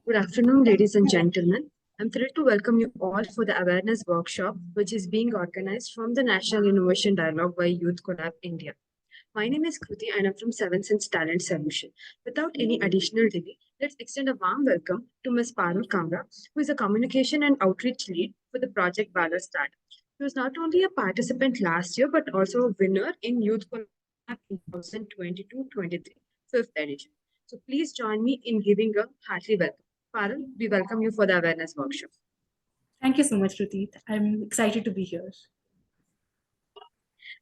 Good afternoon, ladies and gentlemen. I'm thrilled to welcome you all for the awareness workshop, which is being organized from the National Innovation Dialogue by Youth Collab India. My name is Kruti and I'm from Seven Sense Talent Solution. Without any additional delay, let's extend a warm welcome to Ms. Parul Kamra, who is a communication and outreach lead for the Project Baala Start. She was not only a participant last year, but also a winner in Youth Collab in 2022-23, fifth edition. So please join me in giving a hearty welcome. Parul, we welcome you for the awareness workshop. Thank you so much, Ruti. I'm excited to be here.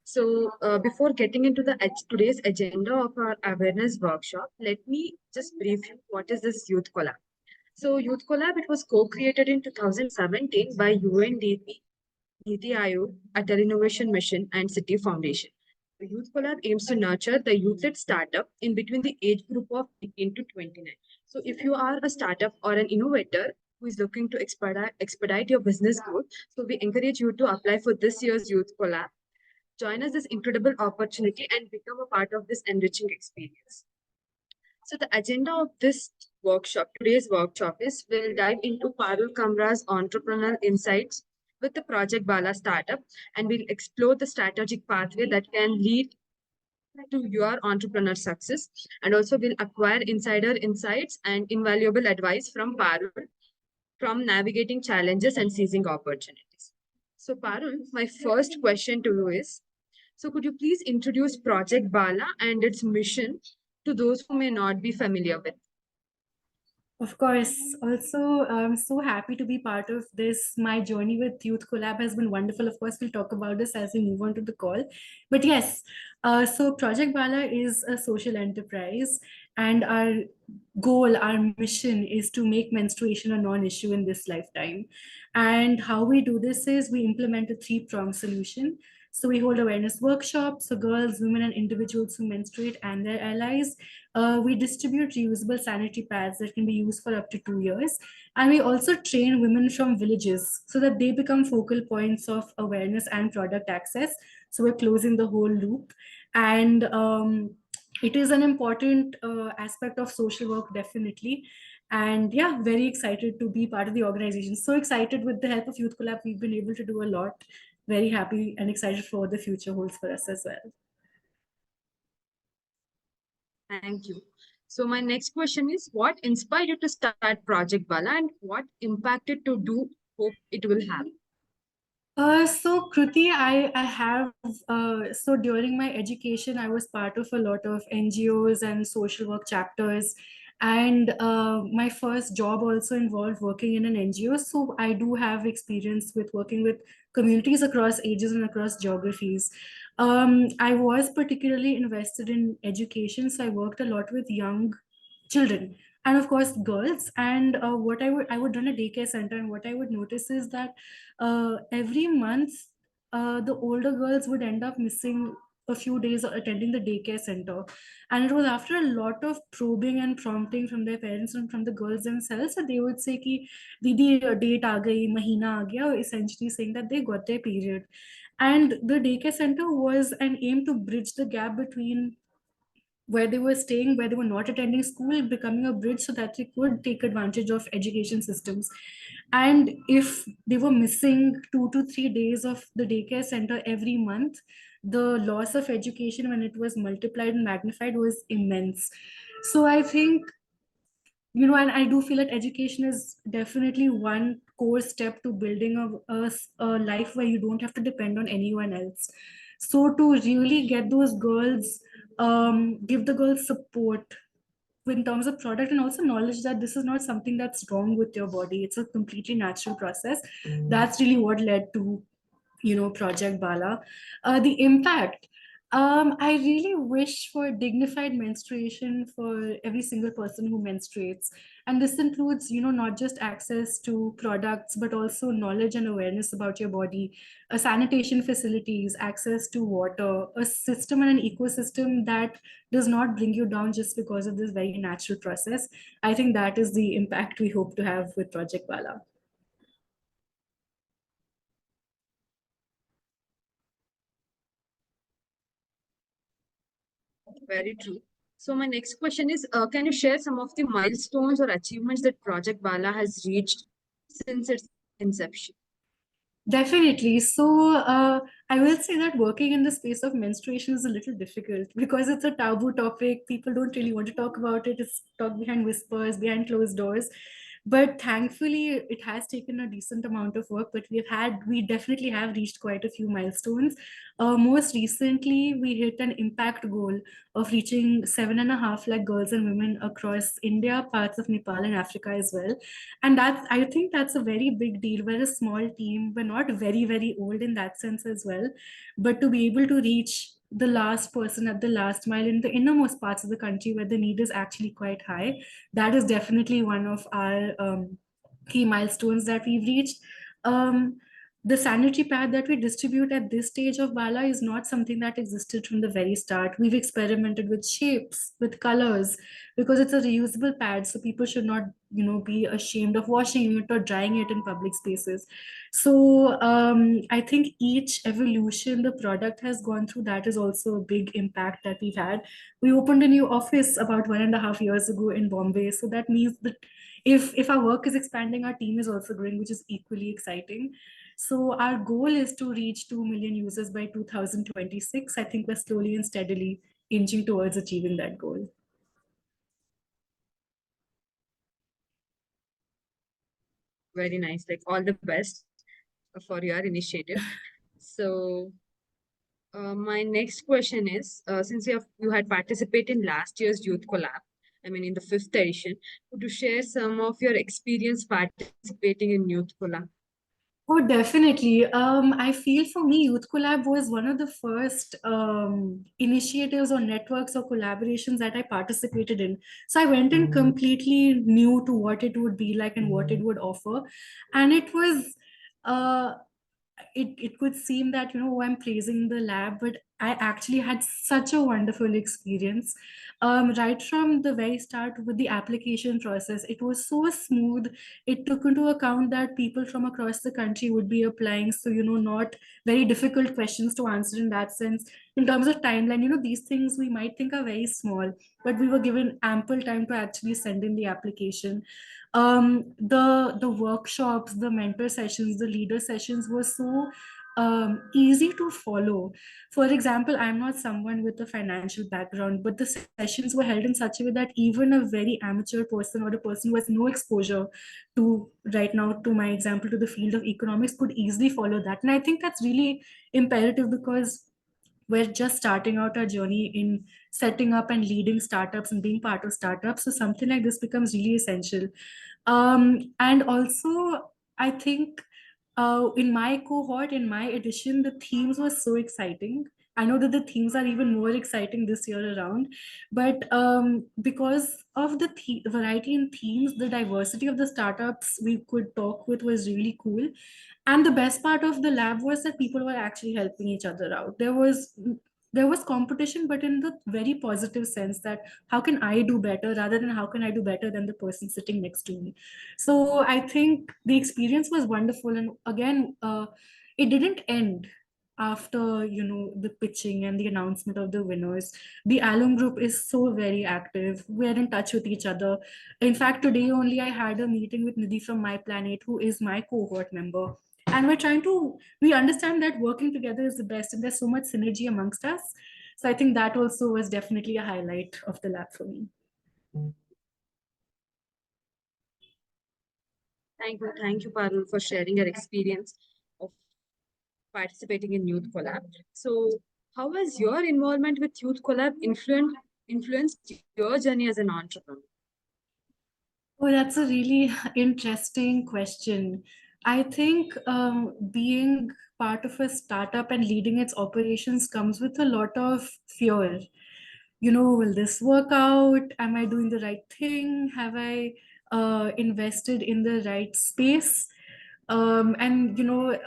So, before getting into the today's agenda of our awareness workshop, let me just brief you what is this Youth Collab. So, Youth Collab, it was co-created in 2017 by UNDP, Niti Aayog, Atal Innovation Mission, and City Foundation. The Youth Collab aims to nurture the youth-led startup in between the age group of 18 to 29. So, if you are a startup or an innovator who is looking to expedite your business growth, so we encourage you to apply for this year's Youth Collab. Join us this incredible opportunity and become a part of this enriching experience. So the agenda of this workshop, today's workshop is we'll dive into Parul Kamra's entrepreneurial insights with the Project Bala startup, and we'll explore the strategic pathway that can lead to your entrepreneur success. And also we'll acquire insider insights and invaluable advice from Parul from navigating challenges and seizing opportunities. So Parul, my first question to you is, so could you please introduce Project Bala and its mission to those who may not be familiar with? Of course. Also, I'm so happy to be part of this. My journey with Youth Collab has been wonderful. Of course, we'll talk about this as we move on to the call. But yes, so Project Bala is a social enterprise, and our goal, our mission is to make menstruation a non-issue in this lifetime. And how we do this is we implement a three-pronged solution. So we hold awareness workshops, so girls, women, and individuals who menstruate and their allies. We distribute reusable sanitary pads that can be used for up to 2 years. And we also train women from villages so that they become focal points of awareness and product access. So we're closing the whole loop. And it is an important aspect of social work, definitely. And yeah, very excited to be part of the organization. So excited. With the help of Youth Collab, we've been able to do a lot. Very happy and excited for what the future holds for us as well. Thank you. So my next question is, what inspired you to start Project Bala and what impact it to do hope it will have? So Kruti, I have so during my education, I was part of a lot of NGOs and social work chapters, and my first job also involved working in an NGO. So I do have experience with working with communities across ages and across geographies. I was particularly invested in education, so I worked a lot with young children and of course girls. And what I would run a daycare center, and what I would notice is that every month the older girls would end up missing a few days attending the daycare center. And it was after a lot of probing and prompting from their parents and from the girls themselves that they would say ki didi date aa gayi, mahina aa gaya, essentially saying that they got their period. And the daycare center was an aim to bridge the gap between where they were staying, where they were not attending school, becoming a bridge so that they could take advantage of education systems. And if they were missing 2 to 3 days of the daycare center every month, the loss of education when it was multiplied and magnified was immense. So I think, and I do feel that education is definitely one core step to building a life where you don't have to depend on anyone else. So to really get those girls, give the girls support in terms of product, and also knowledge that this is not something that's wrong with your body. It's a completely natural process. That's really what led to Project Bala. The impact. I really wish for dignified menstruation for every single person who menstruates. And this includes, not just access to products, but also knowledge and awareness about your body, sanitation facilities, access to water, a system and an ecosystem that does not bring you down just because of this very natural process. I think that is the impact we hope to have with Project Bala. Very true. So my next question is, can you share some of the milestones or achievements that Project Bala has reached since its inception? Definitely. So, I will say that working in the space of menstruation is a little difficult because it's a taboo topic. People don't really want to talk about it. It's talked behind whispers, behind closed doors. But thankfully, it has taken a decent amount of work. But we definitely have reached quite a few milestones. Most recently, we hit an impact goal of reaching 7.5 lakh girls and women across India, parts of Nepal, and Africa as well. And I think that's a very big deal. We're a small team. We're not very, very old in that sense as well. But to be able to reach the last person at the last mile in the innermost parts of the country where the need is actually quite high, that is definitely one of our key milestones that we've reached. Um, the sanitary pad that we distribute at this stage of Bala is not something that existed from the very start. We've experimented with shapes, with colors, because it's a reusable pad, so people should not, be ashamed of washing it or drying it in public spaces. So I think each evolution the product has gone through, that is also a big impact that we've had. We opened a new office about 1.5 years ago in Bombay, so that means that if our work is expanding, our team is also growing, which is equally exciting. So our goal is to reach 2 million users by 2026. I think we're slowly and steadily inching towards achieving that goal. Very nice. Like all the best for your initiative. So my next question is, since you had participated in last year's Youth Collab, I mean in the fifth edition, could you share some of your experience participating in Youth Collab? Oh, definitely. I feel for me, Youth Collab was one of the first initiatives or networks or collaborations that I participated in. So I went in completely new to what it would be like and what it would offer. And it was uh, it could seem that I'm praising the lab, but I actually had such a wonderful experience. Right from the very start with the application process, it was so smooth. It took into account that people from across the country would be applying, so not very difficult questions to answer in that sense. In terms of timeline, these things we might think are very small, but we were given ample time to actually send in the application. The workshops, the mentor sessions, the leader sessions were so easy to follow. For example, I'm not someone with a financial background, but the sessions were held in such a way that even a very amateur person or a person who has no exposure to, right now, to my example, to the field of economics, could easily follow that. And I think that's really imperative because we're just starting out our journey in setting up and leading startups and being part of startups. So something like this becomes really essential. And also, I think in my cohort, in my edition, the themes were so exciting. I know that the themes are even more exciting this year around, but because of the variety in themes, the diversity of the startups we could talk with was really cool. And the best part of the lab was that people were actually helping each other out. There was competition, but in the very positive sense that how can I do better rather than how can I do better than the person sitting next to me. So I think the experience was wonderful. And again, it didn't end after the pitching and the announcement of the winners. The alum group is so very active. We're in touch with each other. In fact, today only I had a meeting with Nidhi from My Planet, who is my cohort member, and we understand that working together is the best, and there's so much synergy amongst us. So I think that also was definitely a highlight of the lab for me. Thank you, Parul, for sharing your experience of participating in Youth Collab. So, how has your involvement with Youth Collab influenced your journey as an entrepreneur? Oh, that's a really interesting question. I think being part of a startup and leading its operations comes with a lot of fear. Will this work out? Am I doing the right thing? Have I invested in the right space? And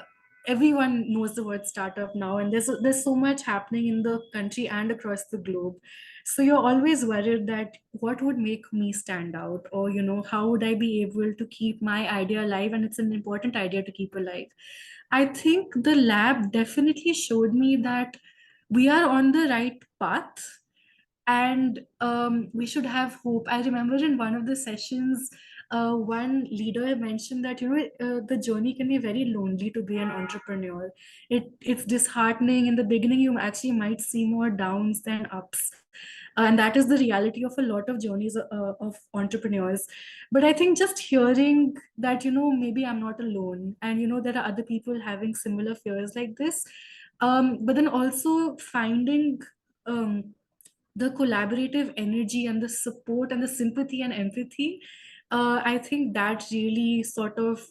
everyone knows the word startup now, and there's so much happening in the country and across the globe. So you're always worried that what would make me stand out, or how would I be able to keep my idea alive? And it's an important idea to keep alive. I think the lab definitely showed me that we are on the right path. and we should have hope. I remember in one of the sessions, one leader mentioned that the journey can be very lonely to be an entrepreneur. It's disheartening in the beginning. You actually might see more downs than ups, and that is the reality of a lot of journeys of entrepreneurs. But I think just hearing that maybe I'm not alone, and there are other people having similar fears like this, but then also finding um, the collaborative energy and the support and the sympathy and empathy, I think that really sort of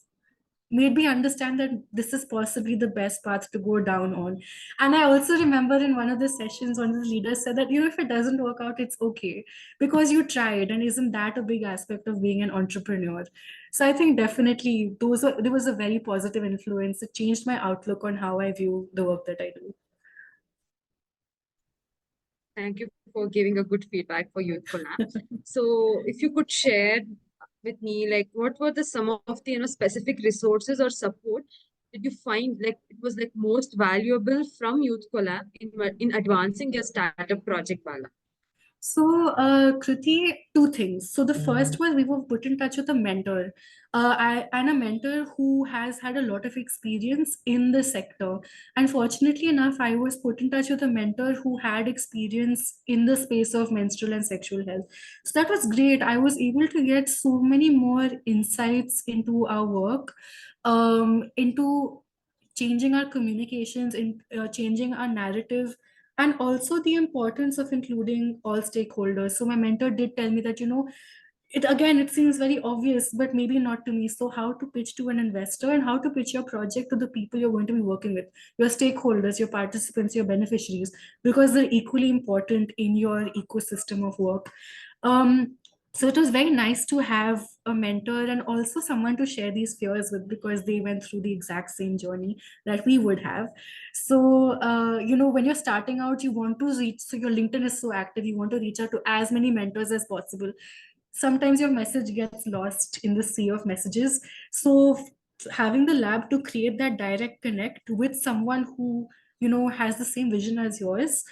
made me understand that this is possibly the best path to go down on. And I also remember in one of the sessions, one of the leaders said that, if it doesn't work out, it's okay because you tried. And isn't that a big aspect of being an entrepreneur? So I think definitely there was a very positive influence. It changed my outlook on how I view the work that I do. Thank you for giving a good feedback for Youth Collab. So, if you could share with me, like, what were the some of the specific resources or support did you find like it was like most valuable from Youth Collab in advancing your startup project, Bala? So, Kriti, two things. So, the first was we were put in touch with a mentor, and a mentor who has had a lot of experience in the sector. And fortunately enough, I was put in touch with a mentor who had experience in the space of menstrual and sexual health. So, that was great. I was able to get so many more insights into our work, into changing our communications, in changing our narrative, and also the importance of including all stakeholders. So my mentor did tell me that it seems very obvious, but maybe not to me. So how to pitch to an investor and how to pitch your project to the people you're going to be working with, your stakeholders, your participants, your beneficiaries, because they're equally important in your ecosystem of work. So it was very nice to have a mentor and also someone to share these fears with, because they went through the exact same journey that we would have. So when you're starting out, you want to reach, so your LinkedIn is so active, you want to reach out to as many mentors as possible. Sometimes your message gets lost in the sea of messages. So having the lab to create that direct connect with someone who has the same vision as yours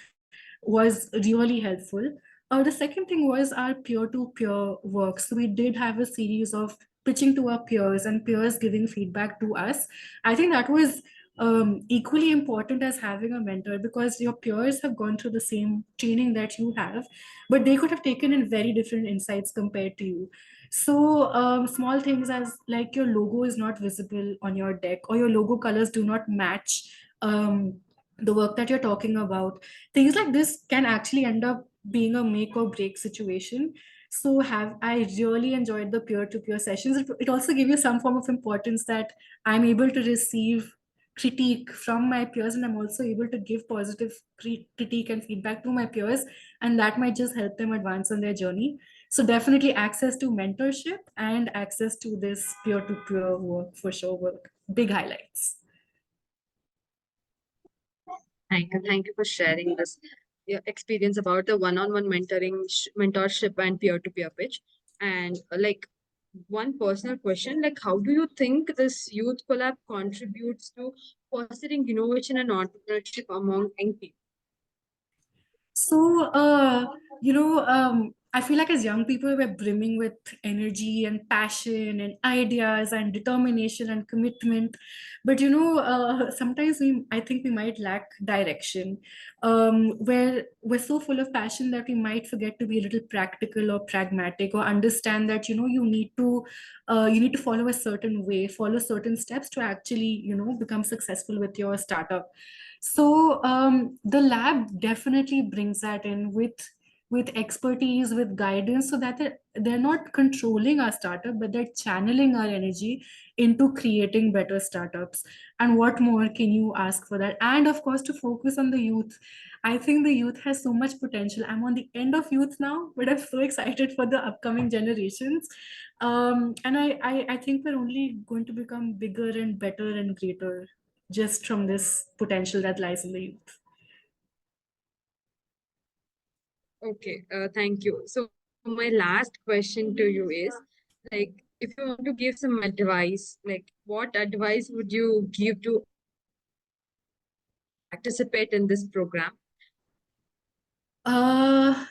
was really helpful. The second thing was our peer-to-peer work. So we did have a series of pitching to our peers and peers giving feedback to us. I think that was equally important as having a mentor, because your peers have gone through the same training that you have, but they could have taken in very different insights compared to you. So small things as like your logo is not visible on your deck, or your logo colors do not match the work that you're talking about. Things like this can actually end up being a make or break situation. So have I really enjoyed the peer-to-peer sessions. It also gave you some form of importance that I'm able to receive critique from my peers, and I'm also able to give positive critique and feedback to my peers, and that might just help them advance on their journey. So definitely access to mentorship and access to this peer-to-peer work for sure were big highlights. Thank you for sharing this your experience about the one-on-one mentorship, and peer-to-peer pitch. And like one personal question, like how do you think this youth collab contributes to fostering innovation and entrepreneurship among young people? So, I feel like as young people, we're brimming with energy and passion and ideas and determination and commitment. But, sometimes I think we might lack direction. Where we're so full of passion that we might forget to be a little practical or pragmatic, or understand that, you need to follow a certain way, follow certain steps to actually, become successful with your startup. So the lab definitely brings that in with expertise, with guidance, so that they're not controlling our startup, but they're channeling our energy into creating better startups. And what more can you ask for that? And of course, to focus on the youth. I think the youth has so much potential. I'm on the end of youth now, but I'm so excited for the upcoming generations. And I think we're only going to become bigger and better and greater just from this potential that lies in the youth. Okay, thank you. So my last question to you is like if you want to give some advice, like what advice would you give to participate in this program? Uh,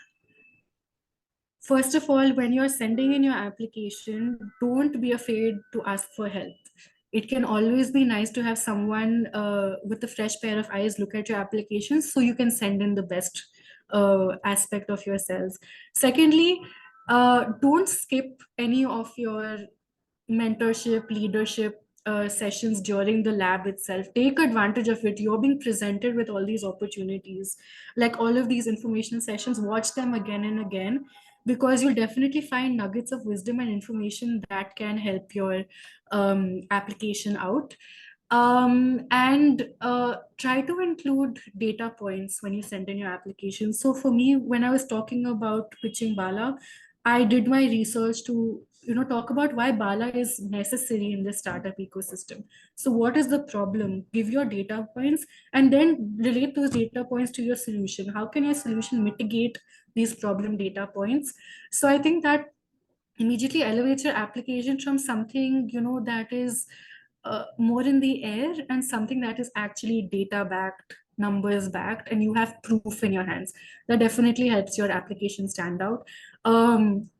First of all, when you're sending in your application, don't be afraid to ask for help. It can always be nice to have someone with a fresh pair of eyes look at your application so you can send in the best aspect of yourselves. Secondly, don't skip any of your mentorship, leadership sessions during the lab itself. Take advantage of it. You're being presented with all these opportunities, like all of these information sessions. Watch them again and again, because you'll definitely find nuggets of wisdom and information that can help your application out. And try to include data points when you send in your application. So for me, when I was talking about pitching Bala, I did my research to talk about why Bala is necessary in the startup ecosystem. So what is the problem? Give your data points and then relate those data points to your solution. How can your solution mitigate these problem data points? So I think that immediately elevates your application from something that is more in the air and something that is actually data backed, numbers backed, and you have proof in your hands. That definitely helps your application stand out.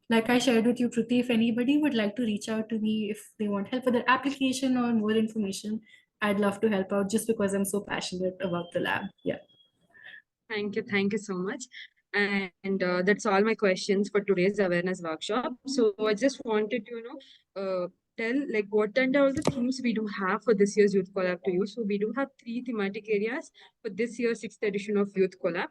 Like I shared with you, Kruti, if anybody would like to reach out to me if they want help with their application or more information, I'd love to help out just because I'm so passionate about the lab. Yeah. Thank you so much. And that's all my questions for today's awareness workshop. So I just wanted to, tell like what and all the themes we do have for this year's Youth Collab to you. So we do have three thematic areas for this year's sixth edition of Youth Collab,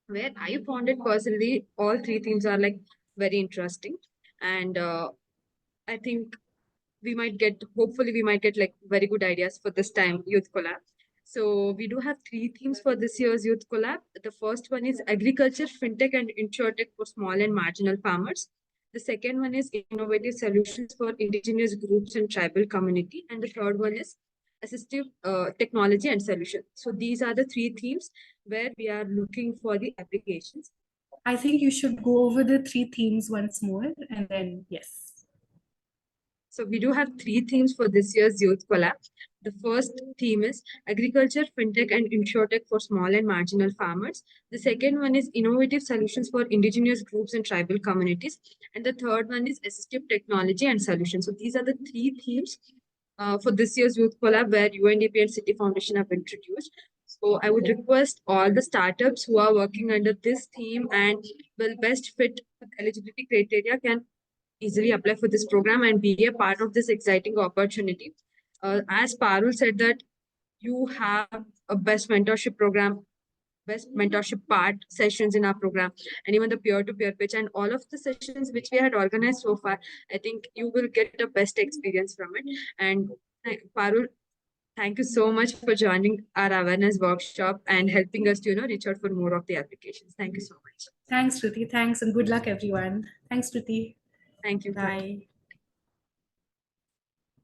where I found it personally, all three themes are like very interesting. And I think hopefully we might get like very good ideas for this time Youth Collab. So we do have three themes for this year's Youth Collab. The first one is agriculture, fintech, and insurtech for small and marginal farmers. The second one is innovative solutions for indigenous groups and tribal community. And the third one is assistive technology and solution. So these are the three themes where we are looking for the applications. I think you should go over the three themes once more and then, yes. So we do have three themes for this year's Youth Collab. The first theme is agriculture, fintech, and insurtech for small and marginal farmers. The second one is innovative solutions for indigenous groups and tribal communities. And the third one is assistive technology and solutions. So these are the three themes for this year's Youth Collab where UNDP and City Foundation have introduced. So I would request all the startups who are working under this theme and will best fit with eligibility criteria can easily apply for this program and be a part of this exciting opportunity. As Parul said that you have a best mentorship program, best mentorship part sessions in our program, and even the peer-to-peer pitch and all of the sessions which we had organized so far, I think you will get the best experience from it. And Parul, thank you so much for joining our awareness workshop and helping us to reach out for more of the applications. Thank you so much. Thanks, Shruti. Thanks, and good luck, everyone. Thanks, Shruti. Thank you. Bye.